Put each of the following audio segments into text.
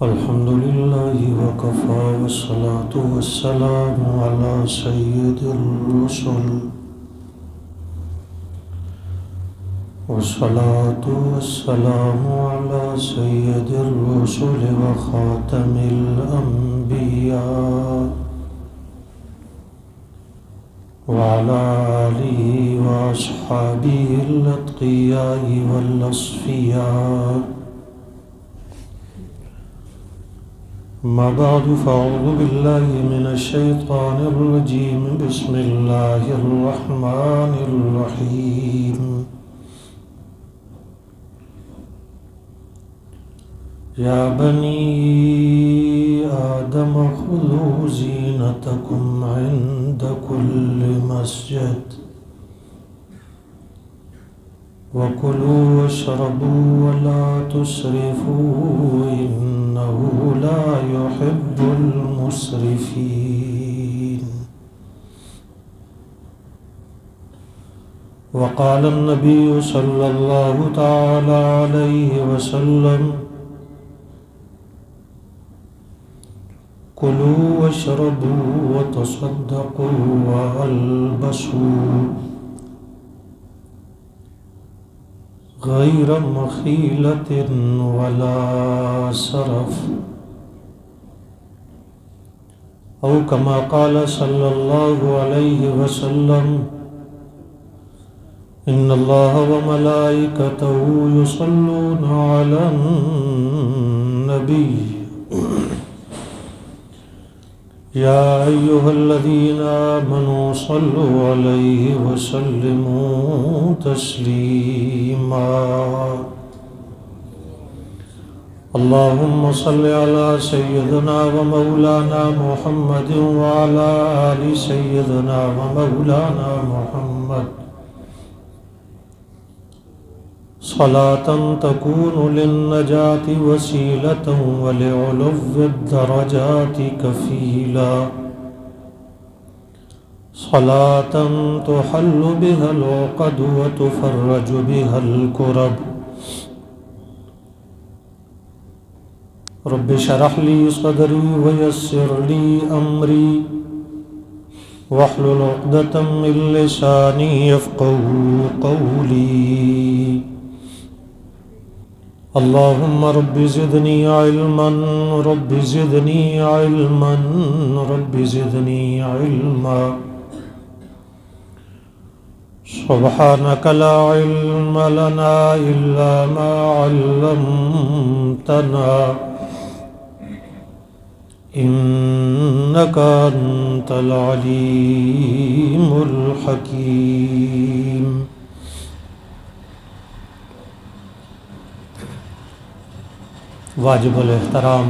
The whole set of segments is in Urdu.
الحمد لله وكفى والصلاة والسلام على سيد الرسل والصلاة والسلام على سيد الرسل وخاتم الأنبياء وعلى آله وأصحابه الأتقياء والأصفياء. ما بعد فأعوذ بالله من الشيطان الرجيم. بسم الله الرحمن الرحيم. يا بني آدم خذوا زينتكم عند كل مسجد وكلوا واشربوا ولا تسرفوا إنه لا يحب المسرفين. وقال النبي صلى الله تعالى عليه وسلم كلوا واشربوا وتصدقوا والبسوا غير مخيلة ولا سرف، أو كما قال صلى الله عليه وسلم إن الله وملائكته يصلون على النبي يا أيها الذين آمنوا صلوا عليه وسلموا تسليما. اللهم صل على سيدنا ومولانا محمد وعلى آل سيدنا ومولانا محمد صلاة تكون للنجاة وسيلة ولعلو الدرجات كفيلا، صلاة تحل بها العقد وتفرج بها الكرب. رب اشرح لي صدري ويسر لي أمري واحلل عقدة من لساني يفقهوا قولي. اللهم رب زدني علما رب زدني علما رب زدني علما. سبحانك لا علم لنا إلا ما علمتنا إنك أنت العليم الحكيم. واجب الاحترام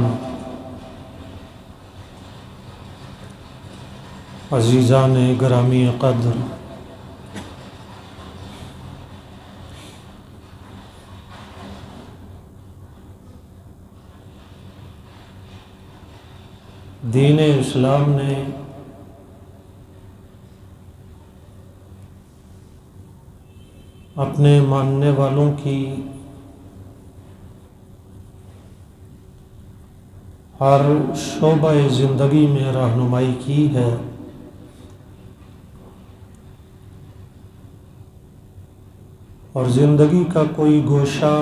عزیزان گرامی قدر، دین اسلام نے اپنے ماننے والوں کی ہر شعبہ زندگی میں رہنمائی کی ہے، اور زندگی کا کوئی گوشہ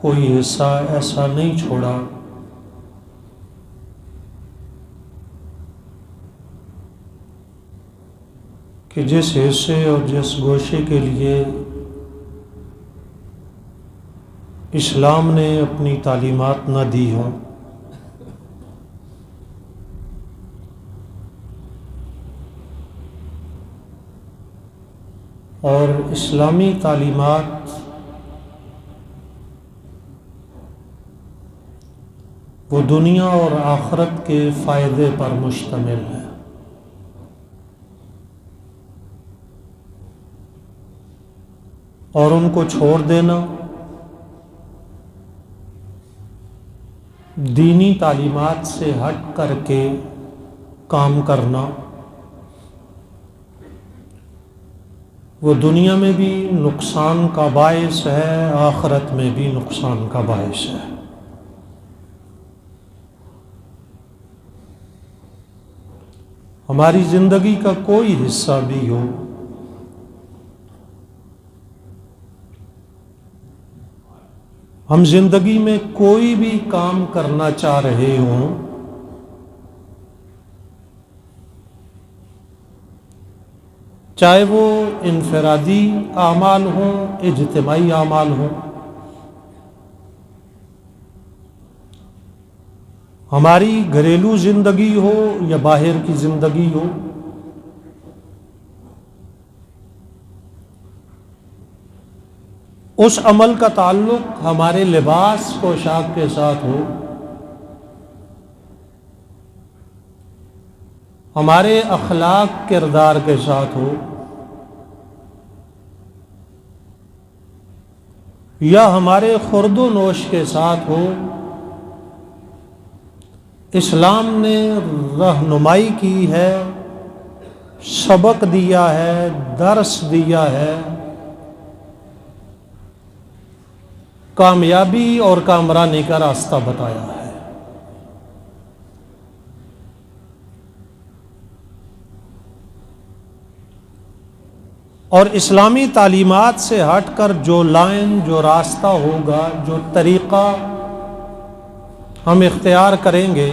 کوئی حصہ ایسا نہیں چھوڑا کہ جس حصے اور جس گوشے کے لیے اسلام نے اپنی تعلیمات نہ دی ہوں. اور اسلامی تعلیمات وہ دنیا اور آخرت کے فائدے پر مشتمل ہے. اور ان کو چھوڑ دینا، دینی تعلیمات سے ہٹ کر کے کام کرنا، وہ دنیا میں بھی نقصان کا باعث ہے، آخرت میں بھی نقصان کا باعث ہے. ہماری زندگی کا کوئی حصہ بھی ہو، ہم زندگی میں کوئی بھی کام کرنا چاہ رہے ہوں، چاہے وہ انفرادی اعمال ہوں، اجتماعی اعمال ہوں، ہماری گھریلو زندگی ہو یا باہر کی زندگی ہو، اس عمل کا تعلق ہمارے لباس پوشاک کے ساتھ ہو، ہمارے اخلاق کردار کے ساتھ ہو، یا ہمارے خورد و نوش کے ساتھ ہو، اسلام نے رہنمائی کی ہے، سبق دیا ہے، درس دیا ہے، کامیابی اور کامرانی کا راستہ بتایا ہے۔ اور اسلامی تعلیمات سے ہٹ کر جو لائن، جو راستہ ہوگا، جو طریقہ ہم اختیار کریں گے،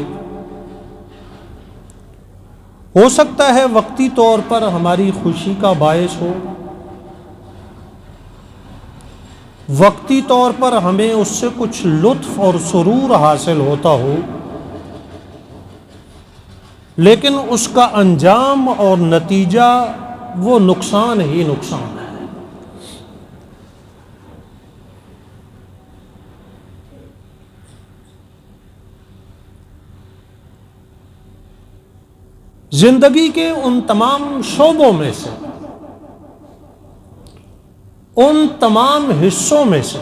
ہو سکتا ہے وقتی طور پر ہماری خوشی کا باعث ہو، وقتی طور پر ہمیں اس سے کچھ لطف اور سرور حاصل ہوتا ہو، لیکن اس کا انجام اور نتیجہ وہ نقصان ہی نقصان ہے۔ زندگی کے ان تمام شعبوں میں سے، ان تمام حصوں میں سے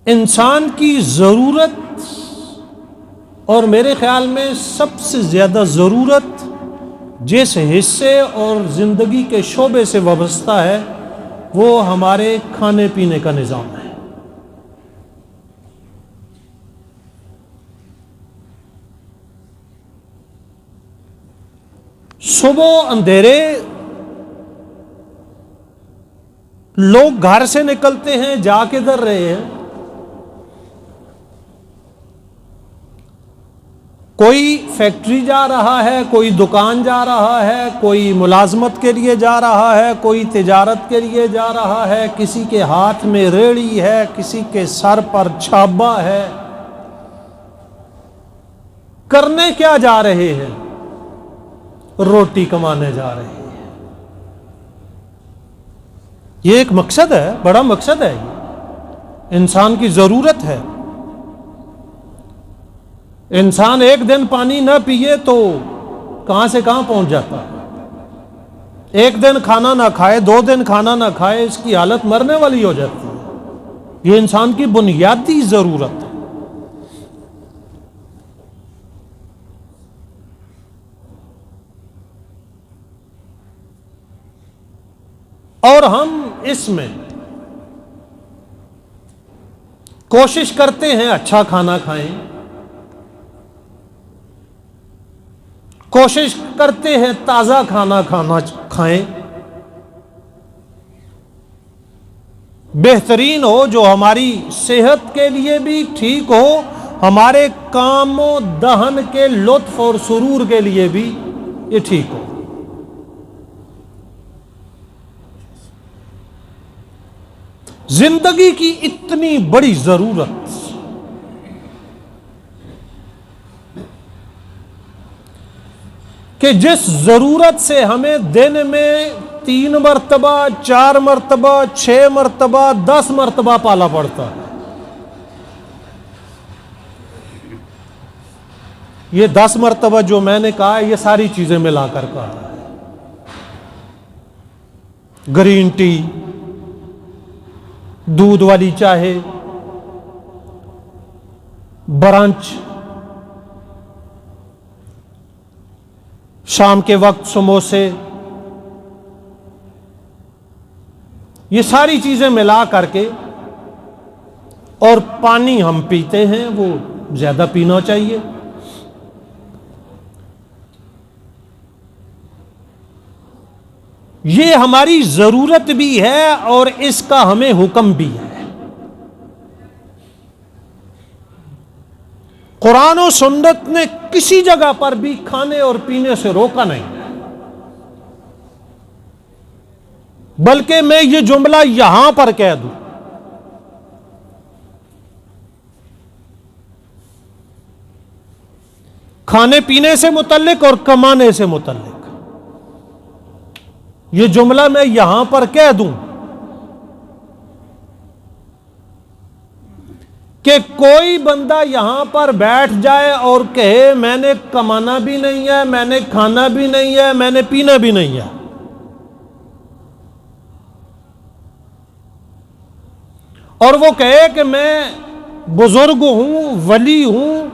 انسان کی ضرورت، اور میرے خیال میں سب سے زیادہ ضرورت جس حصے اور زندگی کے شعبے سے وابستہ ہے، وہ ہمارے کھانے پینے کا نظام ہے۔ صبح اندھیرے لوگ گھر سے نکلتے ہیں، جا کے در رہے ہیں، کوئی فیکٹری جا رہا ہے، کوئی دکان جا رہا ہے، کوئی ملازمت کے لیے جا رہا ہے، کوئی تجارت کے لیے جا رہا ہے، کسی کے ہاتھ میں ریڑھی ہے، کسی کے سر پر چھابا ہے۔ کرنے کیا جا رہے ہیں؟ روٹی کمانے جا رہے ہیں۔ یہ ایک مقصد ہے، بڑا مقصد ہے، یہ انسان کی ضرورت ہے۔ انسان ایک دن پانی نہ پیے تو کہاں سے کہاں پہنچ جاتا ہے۔ ایک دن کھانا نہ کھائے، 2 دن کھانا نہ کھائے، اس کی حالت مرنے والی ہو جاتی ہے۔ یہ انسان کی بنیادی ضرورت ہے۔ اور ہم اس میں کوشش کرتے ہیں اچھا کھانا کھائیں، کوشش کرتے ہیں تازہ کھانا کھائیں، بہترین ہو، جو ہماری صحت کے لیے بھی ٹھیک ہو، ہمارے کام و دہن کے لطف اور سرور کے لیے بھی یہ ٹھیک ہو۔ زندگی کی اتنی بڑی ضرورت، کہ جس ضرورت سے ہمیں دن میں 3 مرتبہ، 4 مرتبہ، 6 مرتبہ، 10 مرتبہ پالا پڑتا ہے، یہ 10 مرتبہ جو میں نے کہا ہے، یہ ساری چیزیں ملا کر کہا ہے۔ گرین ٹی، دودھ والی چائے، برنچ، شام کے وقت سموسے، یہ ساری چیزیں ملا کر کے اور پانی ہم پیتے ہیں وہ زیادہ پینا چاہیے۔ یہ ہماری ضرورت بھی ہے اور اس کا ہمیں حکم بھی ہے۔ قرآن و سنت نے کسی جگہ پر بھی کھانے اور پینے سے روکا نہیں، بلکہ میں یہ جملہ یہاں پر کہہ دوں، کھانے پینے سے متعلق اور کمانے سے متعلق یہ جملہ میں یہاں پر کہہ دوں کہ کوئی بندہ یہاں پر بیٹھ جائے اور کہے میں نے کمانا بھی نہیں ہے، میں نے کھانا بھی نہیں ہے، میں نے پینا بھی نہیں ہے، اور وہ کہے کہ میں بزرگ ہوں، ولی ہوں،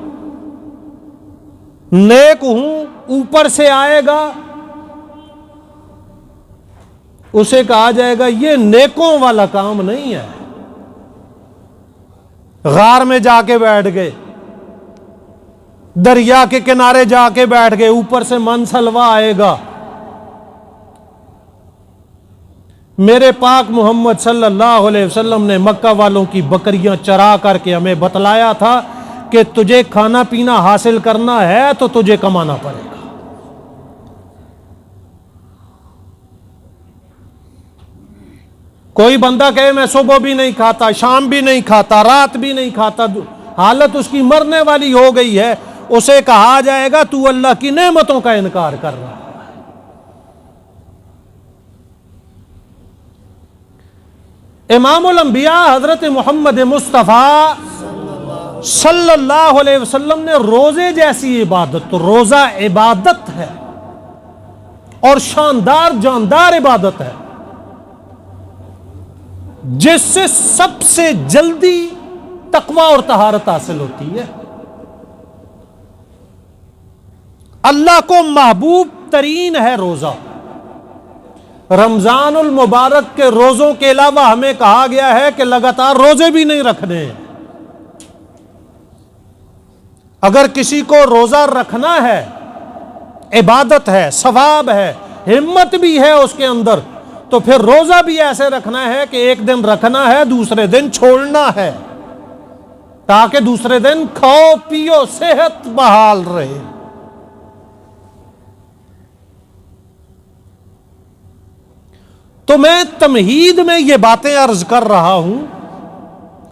نیک ہوں، اوپر سے آئے گا، اسے کہا جائے گا یہ نیکوں والا کام نہیں ہے۔ غار میں جا کے بیٹھ گئے، دریا کے کنارے جا کے بیٹھ گئے، اوپر سے منسلوا آئے گا۔ میرے پاک محمد صلی اللہ علیہ وسلم نے مکہ والوں کی بکریاں چرا کر کے ہمیں بتلایا تھا کہ تجھے کھانا پینا حاصل کرنا ہے تو تجھے کمانا پڑے گا۔ کوئی بندہ کہے میں صبح بھی نہیں کھاتا، شام بھی نہیں کھاتا، رات بھی نہیں کھاتا، حالت اس کی مرنے والی ہو گئی ہے، اسے کہا جائے گا تو اللہ کی نعمتوں کا انکار کر رہا ہے۔ امام الانبیاء حضرت محمد مصطفیٰ صلی اللہ علیہ وسلم نے روزے جیسی عبادت، تو روزہ عبادت ہے اور شاندار جاندار عبادت ہے، جس سے سب سے جلدی تقوی اور طہارت حاصل ہوتی ہے۔ اللہ کو محبوب ترین ہے روزہ۔ رمضان المبارک کے روزوں کے علاوہ ہمیں کہا گیا ہے کہ لگاتار روزے بھی نہیں رکھنے ہیں۔ اگر کسی کو روزہ رکھنا ہے، عبادت ہے، ثواب ہے، ہمت بھی ہے اس کے اندر، تو پھر روزہ بھی ایسے رکھنا ہے کہ ایک دن رکھنا ہے، دوسرے دن چھوڑنا ہے، تاکہ دوسرے دن کھاؤ پیو صحت بحال رہے۔ تو میں تمہید میں یہ باتیں عرض کر رہا ہوں،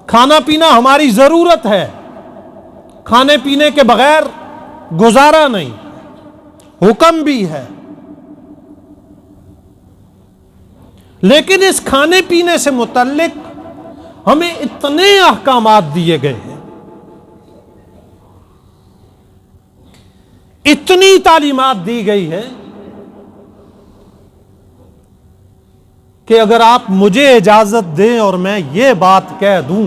کھانا پینا ہماری ضرورت ہے، کھانے پینے کے بغیر گزارا نہیں، حکم بھی ہے، لیکن اس کھانے پینے سے متعلق ہمیں اتنے احکامات دیے گئے ہیں، اتنی تعلیمات دی گئی ہے کہ اگر آپ مجھے اجازت دیں اور میں یہ بات کہہ دوں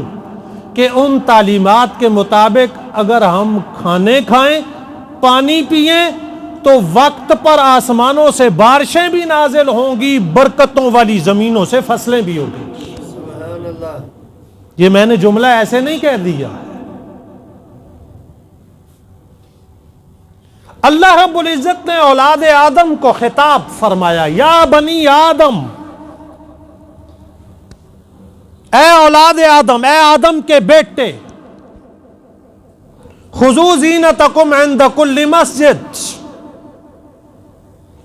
کہ ان تعلیمات کے مطابق اگر ہم کھانے کھائیں، پانی پئیں، تو وقت پر آسمانوں سے بارشیں بھی نازل ہوں گی، برکتوں والی زمینوں سے فصلیں بھی ہوں گی۔ سبحان اللہ۔ یہ میں نے جملہ ایسے نہیں کہہ دیا، اللہ رب العزت نے اولاد آدم کو خطاب فرمایا، یا بنی آدم، اے اولاد آدم، اے آدم کے بیٹے، خذوا زینتکم عند کل مسجد،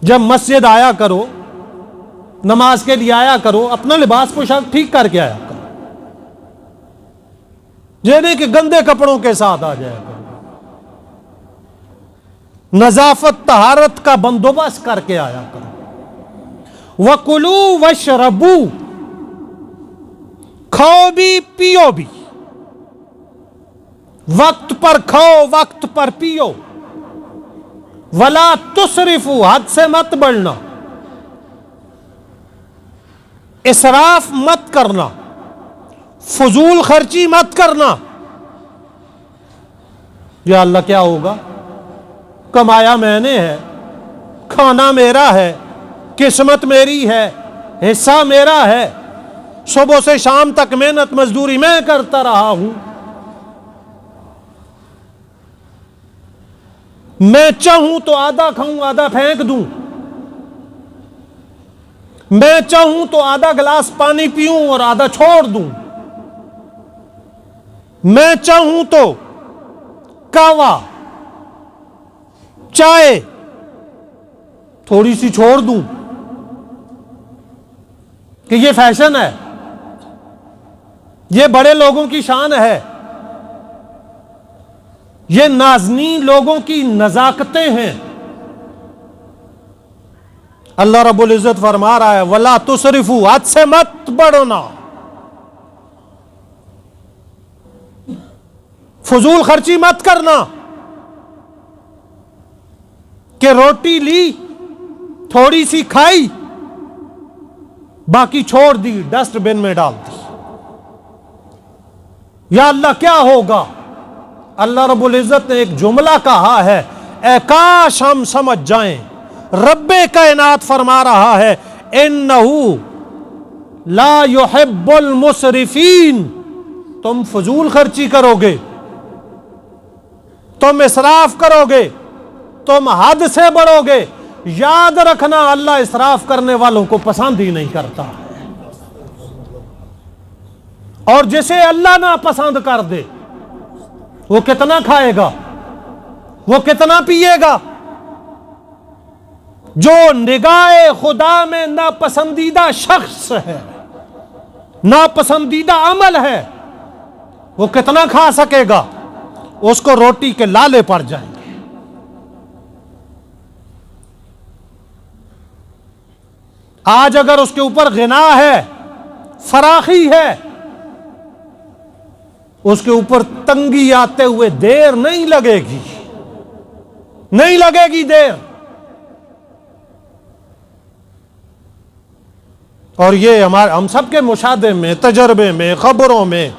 جب مسجد آیا کرو، نماز کے لیے آیا کرو، اپنا لباس پوشاک ٹھیک کر کے آیا کرو، جینے کہ گندے کپڑوں کے ساتھ آ جایا کرو، نظافت طہارت کا بندوبست کر کے آیا کرو، وَكُلُوا وَاشْرَبُوا، کھاؤ بھی پیو بھی، وقت پر کھاؤ وقت پر پیو، وَلَا تُسْرِفُوا، حد سے مت بڑھنا، اسراف مت کرنا، فضول خرچی مت کرنا۔ یا اللہ کیا ہوگا؟ کمایا میں نے ہے، کھانا میرا ہے، قسمت میری ہے، حصہ میرا ہے، صبح سے شام تک محنت مزدوری میں کرتا رہا ہوں، میں چاہوں تو آدھا کھاؤں آدھا پھینک دوں، میں چاہوں تو آدھا گلاس پانی پیوں اور آدھا چھوڑ دوں، میں چاہوں تو قہوہ چائے تھوڑی سی چھوڑ دوں، کہ یہ فیشن ہے، یہ بڑے لوگوں کی شان ہے، یہ نازنین لوگوں کی نزاکتیں ہیں۔ اللہ رب العزت فرما رہا ہے وَلَا تُسْرِفُوا، حد سے مت بڑھنا، فضول خرچی مت کرنا، کہ روٹی لی تھوڑی سی کھائی باقی چھوڑ دی، ڈسٹ بن میں ڈال دی۔ یا اللہ کیا ہوگا؟ اللہ رب العزت نے ایک جملہ کہا ہے، اے کاش ہم سمجھ جائیں، رب کائنات فرما رہا ہے انہو لا یحب المسرفین، تم فضول خرچی کرو گے، تم اسراف کرو گے، تم حد سے بڑھو گے، یاد رکھنا اللہ اسراف کرنے والوں کو پسند ہی نہیں کرتا، اور جسے اللہ نہ پسند کر دے وہ کتنا کھائے گا، وہ کتنا پیے گا؟ جو نگاہ خدا میں ناپسندیدہ شخص ہے، ناپسندیدہ عمل ہے، وہ کتنا کھا سکے گا؟ اس کو روٹی کے لالے پڑ جائیں گے۔ آج اگر اس کے اوپر غنا ہے، فراخی ہے، اس کے اوپر تنگی آتے ہوئے دیر نہیں لگے گی، نہیں لگے گی دیر۔ اور یہ ہم سب کے مشاہدے میں، تجربے میں، خبروں میں،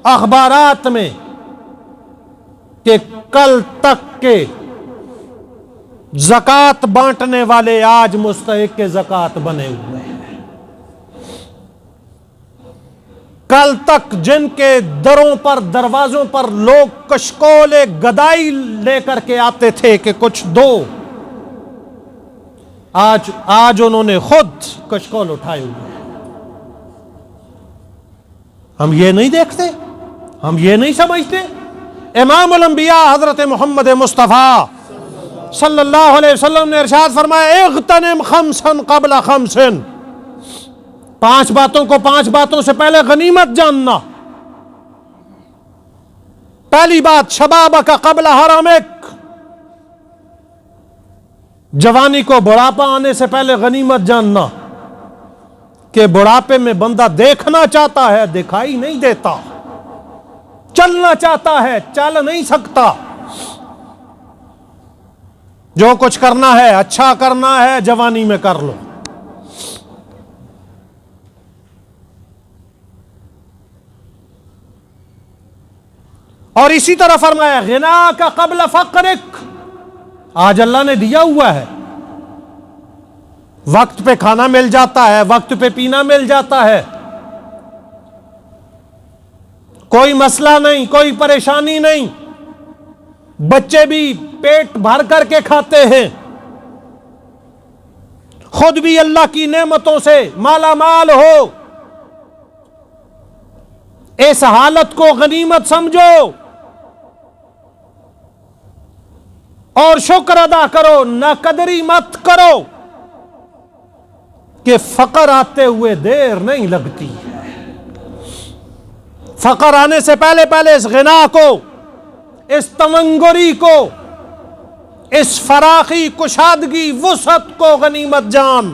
اخبارات میں، کہ کل تک کے زکوٰۃ بانٹنے والے آج مستحق کے زکوٰۃ بنے ہوئے ہیں، کل تک جن کے دروں پر دروازوں پر لوگ کشکول گدائی لے کر کے آتے تھے کہ کچھ دو، آج انہوں نے خود کشکول اٹھائے ہوئے ہیں۔ ہم یہ نہیں دیکھتے، ہم یہ نہیں سمجھتے؟ امام الانبیاء حضرت محمد مصطفیٰ صلی اللہ علیہ وسلم نے ارشاد فرمایا اغتنم خمسا قبل خمس، 5 باتوں کو 5 باتوں سے پہلے غنیمت جاننا۔ پہلی بات شبابک قبل حرمک، جوانی کو بڑھاپا آنے سے پہلے غنیمت جاننا، کہ بڑھاپے میں بندہ دیکھنا چاہتا ہے دکھائی نہیں دیتا، چلنا چاہتا ہے چل نہیں سکتا، جو کچھ کرنا ہے اچھا کرنا ہے جوانی میں کر لو۔ اور اسی طرح فرمایا غنا کا قبل فقرک، آج اللہ نے دیا ہوا ہے، وقت پہ کھانا مل جاتا ہے، وقت پہ پینا مل جاتا ہے، کوئی مسئلہ نہیں، کوئی پریشانی نہیں، بچے بھی پیٹ بھر کر کے کھاتے ہیں، خود بھی اللہ کی نعمتوں سے مالا مال ہو۔ اس حالت کو غنیمت سمجھو اور شکر ادا کرو، ناقدری مت کرو، کہ فقر آتے ہوئے دیر نہیں لگتی ہے۔ فقر آنے سے پہلے پہلے اس غنا کو، اس تمنگری کو، اس فراخی، کشادگی، وسعت کو غنیمت جان،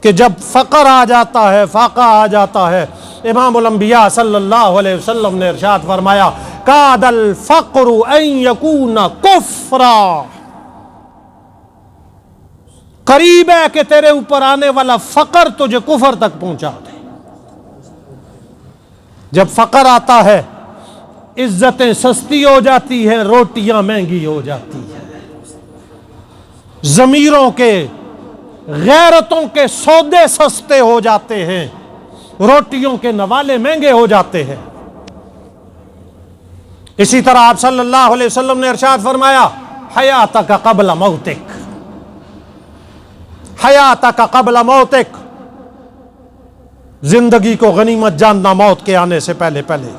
کہ جب فقر آ جاتا ہے، فاقہ آ جاتا ہے، امام الانبیاء صلی اللہ علیہ وسلم نے ارشاد فرمایا کاد الفقر ان یکون کفرا، قریب ہے کہ تیرے اوپر آنے والا فقر تجھے کفر تک پہنچا دے۔ جب فقر آتا ہے عزتیں سستی ہو جاتی ہیں، روٹیاں مہنگی ہو جاتی ہیں، ضمیروں کے غیرتوں کے سودے سستے ہو جاتے ہیں، روٹیوں کے نوالے مہنگے ہو جاتے ہیں۔ اسی طرح آپ صلی اللہ علیہ وسلم نے ارشاد فرمایا حیاتک قبل موتک، حیاتک قبل موتک، زندگی کو غنیمت جاننا موت کے آنے سے پہلے پہلے۔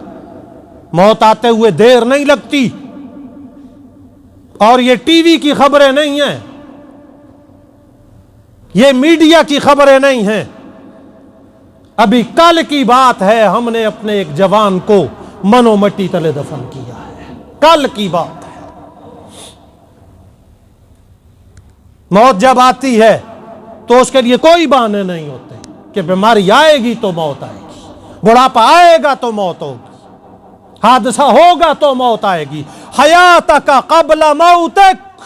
موت آتے ہوئے دیر نہیں لگتی، اور یہ ٹی وی کی خبریں نہیں ہیں، یہ میڈیا کی خبریں نہیں ہیں، ابھی کل کی بات ہے، ہم نے اپنے ایک جوان کو منو مٹی تلے دفن کیا ہے، کل کی بات ہے۔ موت جب آتی ہے تو اس کے لیے کوئی بہانے نہیں ہوتے کہ بیماری آئے گی تو موت آئے گی، بڑھاپا آئے گا تو موت ہوگی، حادثہ ہوگا تو موت آئے گی۔ حیاتک قبل موتک،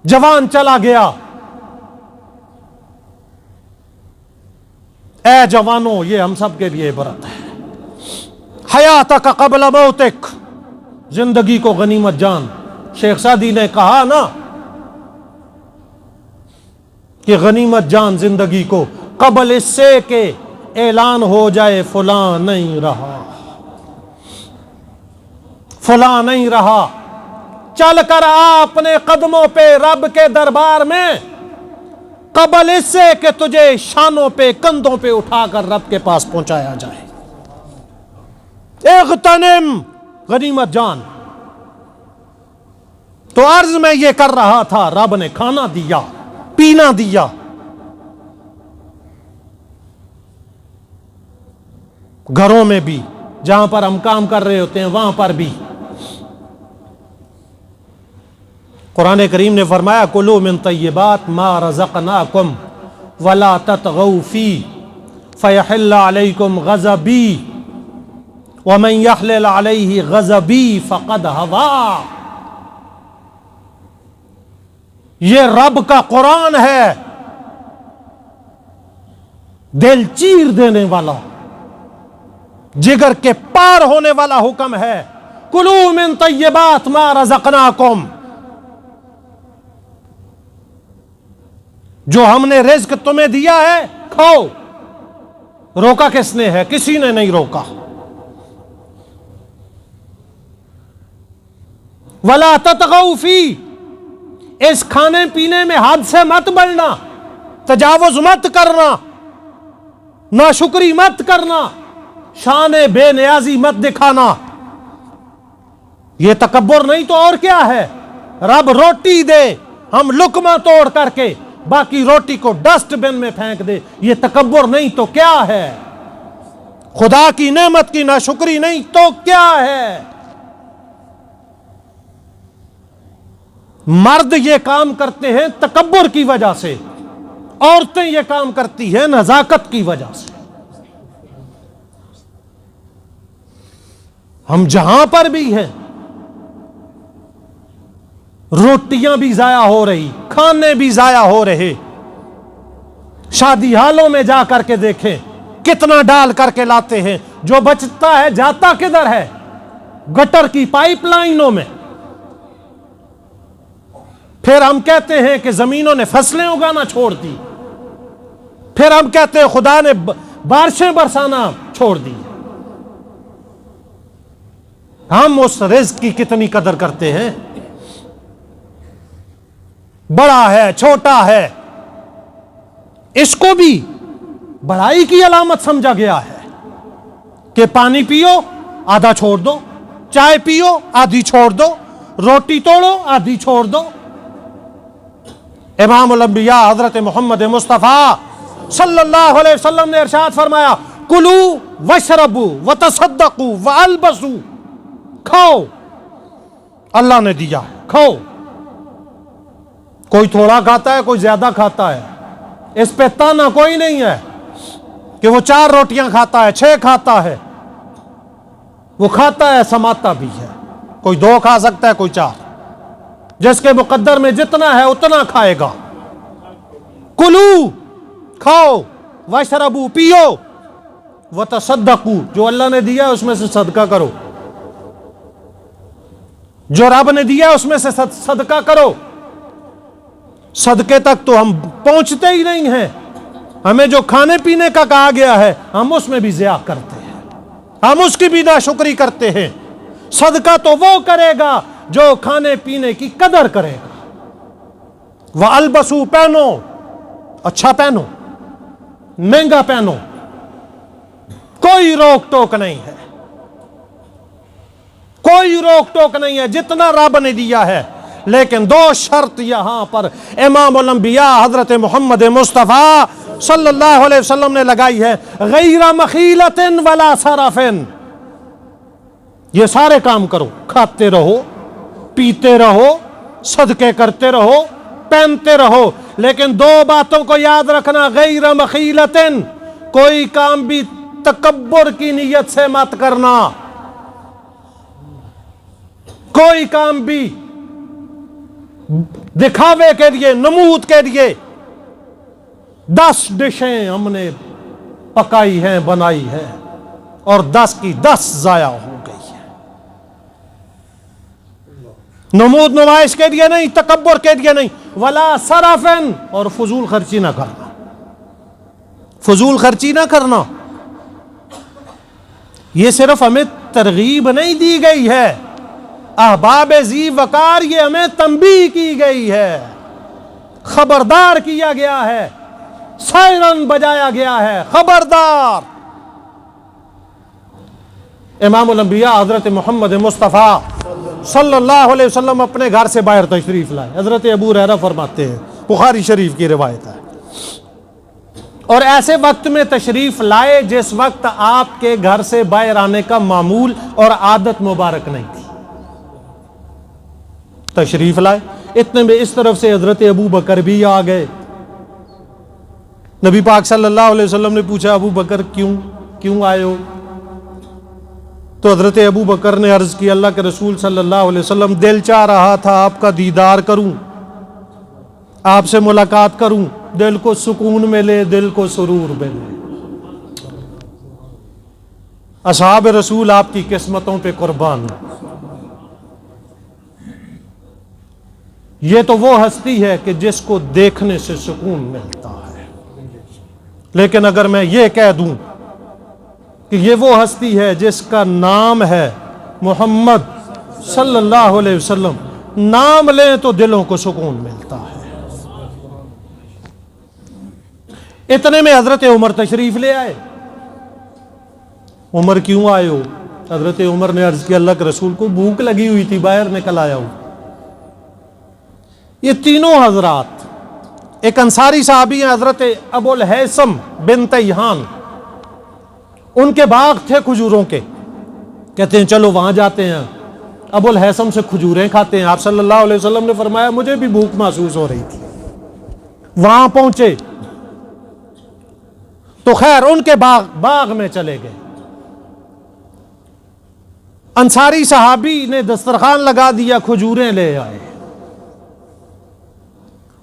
جوان چلا گیا، اے جوانوں، یہ ہم سب کے لیے عبرت ہے۔ حیاتک قبل موتک، زندگی کو غنیمت جان۔ شیخ سعدی نے کہا نا کہ غنیمت جان زندگی کو قبل اس سے کہ اعلان ہو جائے فلاں نہیں رہا، فلاں نہیں رہا۔ چل کر آ اپنے قدموں پہ رب کے دربار میں، قبل اس سے کہ تجھے شانوں پہ کندھوں پہ اٹھا کر رب کے پاس پہنچایا جائے۔ اغتنم، غنیمت جان۔ تو عرض میں یہ کر رہا تھا، رب نے کھانا دیا، پینا دیا، گھروں میں بھی، جہاں پر ہم کام کر رہے ہوتے ہیں وہاں پر بھی۔ قرآن کریم نے فرمایا کلوا من طیبات ما رزقناکم ولا تطغوا فیہ فیحل علیکم غضبی ومن یحلل علیہ غضبی فقد ہوا۔ یہ رب کا قرآن ہے، دل چیر دینے والا، جگر کے پار ہونے والا حکم ہے۔ کلوا من طیبات ما رزقناکم، جو ہم نے رزق تمہیں دیا ہے کھاؤ۔ روکا کس نے ہے؟ کسی نے نہیں روکا۔ ولا تطغوا فی، اس کھانے پینے میں حد سے مت بڑھنا، تجاوز مت کرنا، ناشکری مت کرنا، شان بے نیازی مت دکھانا۔ یہ تکبر نہیں تو اور کیا ہے؟ رب روٹی دے، ہم لقمہ توڑ کر کے باقی روٹی کو ڈسٹ بن میں پھینک دے، یہ تکبر نہیں تو کیا ہے؟ خدا کی نعمت کی ناشکری نہیں تو کیا ہے؟ مرد یہ کام کرتے ہیں تکبر کی وجہ سے، عورتیں یہ کام کرتی ہیں نزاکت کی وجہ سے۔ ہم جہاں پر بھی ہیں، روٹیاں بھی ضائع ہو رہی، کھانے بھی ضائع ہو رہے۔ شادی حالوں میں جا کر کے دیکھیں کتنا ڈال کر کے لاتے ہیں، جو بچتا ہے جاتا کدھر ہے؟ گٹر کی پائپ لائنوں میں۔ پھر ہم کہتے ہیں کہ زمینوں نے فصلیں اگانا چھوڑ دی، پھر ہم کہتے ہیں خدا نے بارشیں برسانا چھوڑ دی۔ ہم اس رزق کی کتنی قدر کرتے ہیں؟ بڑا ہے چھوٹا ہے، اس کو بھی بڑائی کی علامت سمجھا گیا ہے کہ پانی پیو آدھا چھوڑ دو، چائے پیو آدھی چھوڑ دو، روٹی توڑو آدھی چھوڑ دو۔ امام الانبیاء حضرت محمد مصطفیٰ صلی اللہ علیہ وسلم نے ارشاد فرمایا کلو واشربوا وتصدقوا والبسوا، کھاؤ، اللہ نے دیا ہے، کھاؤ۔ کوئی تھوڑا کھاتا ہے، کوئی زیادہ کھاتا ہے، اس پہ تانا کوئی نہیں ہے کہ وہ 4 روٹیاں کھاتا ہے، 6 کھاتا ہے۔ وہ کھاتا ہے، سماتا بھی ہے، کوئی 2 کھا سکتا ہے، کوئی 4، جس کے مقدر میں جتنا ہے اتنا کھائے گا۔ کلو، کھاؤ، واشربوا، پیو، وتصدقوا، جو اللہ نے دیا اس میں سے صدقہ کرو، جو رب نے دیا اس میں سے صدقہ کرو۔ صدقے تک تو ہم پہنچتے ہی نہیں ہیں. ہمیں جو کھانے پینے کا کہا گیا ہے ہم اس میں بھی ضیاع کرتے ہیں, ہم اس کی بھی ناشکری کرتے ہیں. صدقہ تو وہ کرے گا جو کھانے پینے کی قدر کرے گا. وَأَلْبَسُوا, پہنو, اچھا پہنو, مہنگا پہنو, کوئی روک ٹوک نہیں ہے, کوئی روک ٹوک نہیں ہے, جتنا رب نے دیا ہے. لیکن دو شرط یہاں پر امام الانبیاء حضرت محمد مصطفیٰ صلی اللہ علیہ وسلم نے لگائی ہے, غیر مخیلۃ ولا صرف. یہ سارے کام کرو, کھاتے رہو, پیتے رہو, صدقے کرتے رہو, پہنتے رہو, لیکن دو باتوں کو یاد رکھنا, غیر مخیلۃ, کوئی کام بھی تکبر کی نیت سے مت کرنا, کوئی کام بھی دکھاوے کے لیے, نمود کے لیے. 10 ڈشیں ہم نے پکائی ہیں, بنائی ہیں, اور 10 کی 10 ضائع ہو گئی ہیں. نمود نمائش کے لیے نہیں, تکبر کے لیے نہیں. ولا صرفن, اور فضول خرچی نہ کرنا, فضول خرچی نہ کرنا. یہ صرف ہمیں ترغیب نہیں دی گئی ہے, احباب ذی وقار, یہ ہمیں تنبیہ کی گئی ہے, خبردار کیا گیا ہے, سائرن بجایا گیا ہے, خبردار. امام الانبیاء حضرت محمد مصطفیٰ صلی اللہ علیہ وسلم اپنے گھر سے باہر تشریف لائے. حضرت ابو ہریرہ فرماتے ہیں, بخاری شریف کی روایت ہے, اور ایسے وقت میں تشریف لائے جس وقت آپ کے گھر سے باہر آنے کا معمول اور عادت مبارک نہیں تھی. تشریف لائے, اتنے میں اس طرف سے حضرت ابو بکر بھی آ گئے. نبی پاک صلی اللہ علیہ وسلم نے پوچھا, ابو بکر کیوں آئے ہو؟ تو حضرت ابو بکر نے عرض کی, اللہ کے رسول صلی اللہ علیہ وسلم, دل چاہ رہا تھا آپ کا دیدار کروں, آپ سے ملاقات کروں, دل کو سکون ملے, دل کو سرور ملے. اصحاب رسول آپ کی قسمتوں پہ قربان. یہ تو وہ ہستی ہے کہ جس کو دیکھنے سے سکون ملتا ہے. لیکن اگر میں یہ کہہ دوں کہ یہ وہ ہستی ہے جس کا نام ہے محمد صلی اللہ علیہ وسلم, نام لیں تو دلوں کو سکون ملتا ہے. اتنے میں حضرت عمر تشریف لے آئے. عمر کیوں آئے ہو؟ حضرت عمر نے عرض کیا, اللہ کے رسول کو بھوک لگی ہوئی تھی, باہر نکل آیا ہوں. یہ تینوں حضرات, ایک انصاری صحابی ہیں حضرت ابو الہیثم بن تیہان, ان کے باغ تھے کھجوروں کے. کہتے ہیں چلو وہاں جاتے ہیں, ابو الہیثم سے کھجوریں کھاتے ہیں. آپ صلی اللہ علیہ وسلم نے فرمایا مجھے بھی بھوک محسوس ہو رہی تھی. وہاں پہنچے تو خیر ان کے باغ میں چلے گئے. انصاری صحابی نے دسترخوان لگا دیا, کھجوریں لے آئے.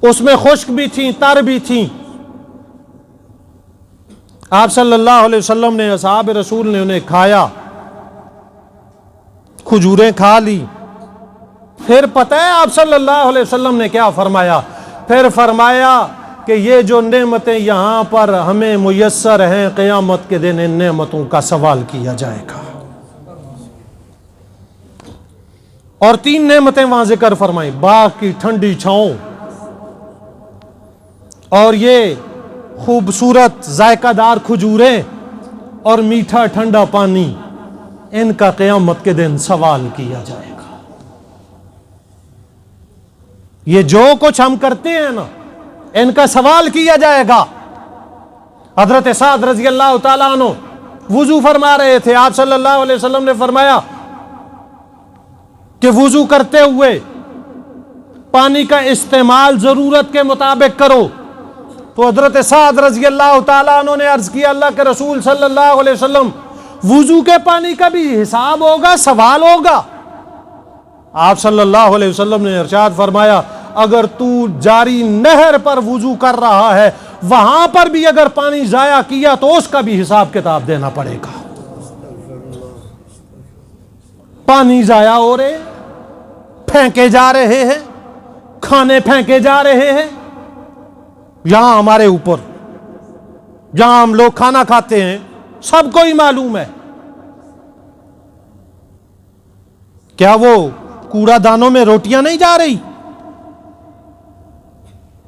اس میں خشک بھی تھیں, تر بھی تھیں. آپ صلی اللہ علیہ وسلم نے, اصحاب رسول نے انہیں کھایا, کھجوریں کھا لی. پھر پتہ ہے آپ صلی اللہ علیہ وسلم نے کیا فرمایا؟ پھر فرمایا کہ یہ جو نعمتیں یہاں پر ہمیں میسر ہیں, قیامت کے دن ان نعمتوں کا سوال کیا جائے گا. اور 3 نعمتیں وہاں ذکر فرمائیں, باغ کی ٹھنڈی چھاؤں, اور یہ خوبصورت ذائقہ دار کھجوریں, اور میٹھا ٹھنڈا پانی. ان کا قیامت کے دن سوال کیا جائے گا. یہ جو کچھ ہم کرتے ہیں نا, ان کا سوال کیا جائے گا. حضرت سعد رضی اللہ تعالیٰ عنہ وضو فرما رہے تھے. آپ صلی اللہ علیہ وسلم نے فرمایا کہ وضو کرتے ہوئے پانی کا استعمال ضرورت کے مطابق کرو. تو حضرت سعد رضی اللہ تعالیٰ عنہ نے عرض کیا, اللہ کے رسول صلی اللہ علیہ وسلم, وضو کے پانی کا بھی حساب ہوگا, سوال ہوگا؟ آپ صلی اللہ علیہ وسلم نے ارشاد فرمایا, اگر تو جاری نہر پر وضو کر رہا ہے, وہاں پر بھی اگر پانی ضائع کیا تو اس کا بھی حساب کتاب دینا پڑے گا. پانی ضائع ہو رہے, پھینکے جا رہے ہیں, کھانے پھینکے جا رہے ہیں, یہاں ہمارے اوپر جہاں ہم لوگ کھانا کھاتے ہیں سب کو ہی معلوم ہے، کیا وہ کوڑا دانوں میں روٹیاں نہیں جا رہی؟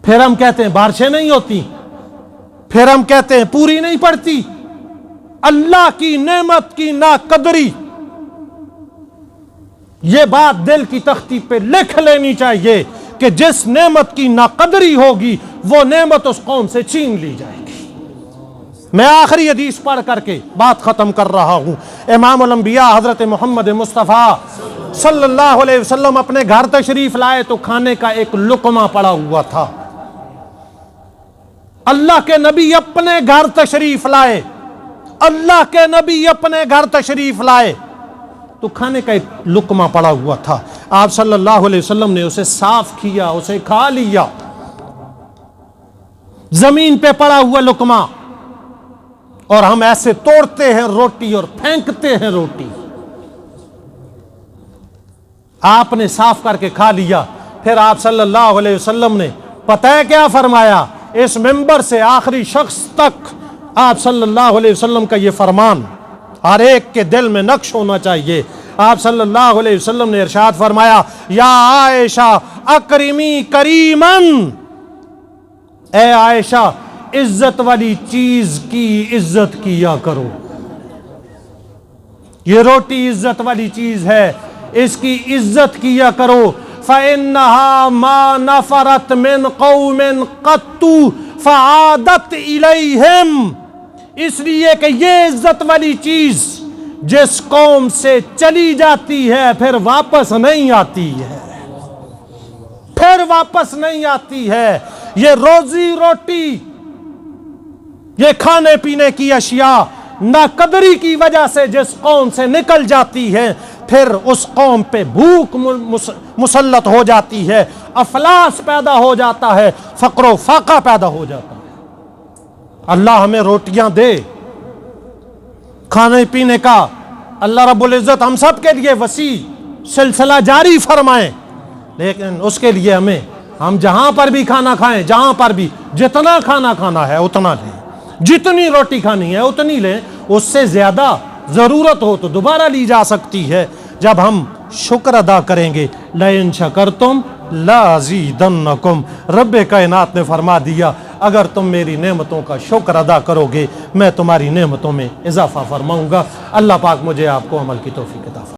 پھر ہم کہتے ہیں بارشیں نہیں ہوتی، پھر ہم کہتے ہیں پوری نہیں پڑتی۔ اللہ کی نعمت کی ناقدری، یہ بات دل کی تختی پہ لکھ لینی چاہیے کہ جس نعمت کی ناقدری ہوگی وہ نعمت اس قوم سے چھین لی جائے گی۔ میں آخری حدیث پڑھ کر کے بات ختم کر رہا ہوں۔ امام الانبیاء حضرت محمد مصطفیٰ صلی اللہ علیہ وسلم اپنے گھر تشریف لائے تو کھانے کا ایک لقمہ پڑا ہوا تھا۔ اللہ کے نبی اپنے گھر تشریف لائے، اللہ کے نبی اپنے گھر تشریف لائے تو کھانے کا ایک لقمہ پڑا ہوا تھا۔ آپ صلی اللہ علیہ وسلم نے اسے صاف کیا، اسے کھا لیا۔ زمین پہ پڑا ہوا لقمہ، اور ہم ایسے توڑتے ہیں روٹی اور پھینکتے ہیں روٹی۔ آپ نے صاف کر کے کھا لیا، پھر آپ صلی اللہ علیہ وسلم نے پتہ ہے کیا فرمایا؟ اس منبر سے آخری شخص تک آپ صلی اللہ علیہ وسلم کا یہ فرمان ہر ایک کے دل میں نقش ہونا چاہیے۔ آپ صلی اللہ علیہ وسلم نے ارشاد فرمایا، یا عائشہ اکرمی کریمن، اے عائشہ عزت والی چیز کی عزت کیا کرو۔ یہ روٹی عزت والی چیز ہے، اس کی عزت کیا کرو۔ فَإِنَّهَا مَا نَفَرَتْ مِنْ قَوْمٍ قَطُّ فَعَادَتْ إِلَيْهِمْ، اس لیے کہ یہ عزت والی چیز جس قوم سے چلی جاتی ہے پھر واپس نہیں آتی ہے، پھر واپس نہیں آتی ہے۔ یہ روزی روٹی، یہ کھانے پینے کی اشیاء ناقدری کی وجہ سے جس قوم سے نکل جاتی ہے پھر اس قوم پہ بھوک مسلط ہو جاتی ہے، افلاس پیدا ہو جاتا ہے، فقر و فاقہ پیدا ہو جاتا ہے۔ اللہ ہمیں روٹیاں دے، کھانے پینے کا اللہ رب العزت ہم سب کے لیے وسیع سلسلہ جاری فرمائیں، لیکن اس کے لیے ہم جہاں پر بھی کھانا کھائیں، جہاں پر بھی جتنا کھانا کھانا ہے اتنا لیں، جتنی روٹی کھانی ہے اتنی لیں، اس سے زیادہ ضرورت ہو تو دوبارہ لی جا سکتی ہے جب ہم شکر ادا کریں گے۔ لَإِن شَكَرْتُمْ لَأَزِيدَنَّكُمْ، رب کائنات نے فرما دیا اگر تم میری نعمتوں کا شکر ادا کرو گے میں تمہاری نعمتوں میں اضافہ فرماؤں گا۔ اللہ پاک مجھے آپ کو عمل کی توفیق عطا فرمائے۔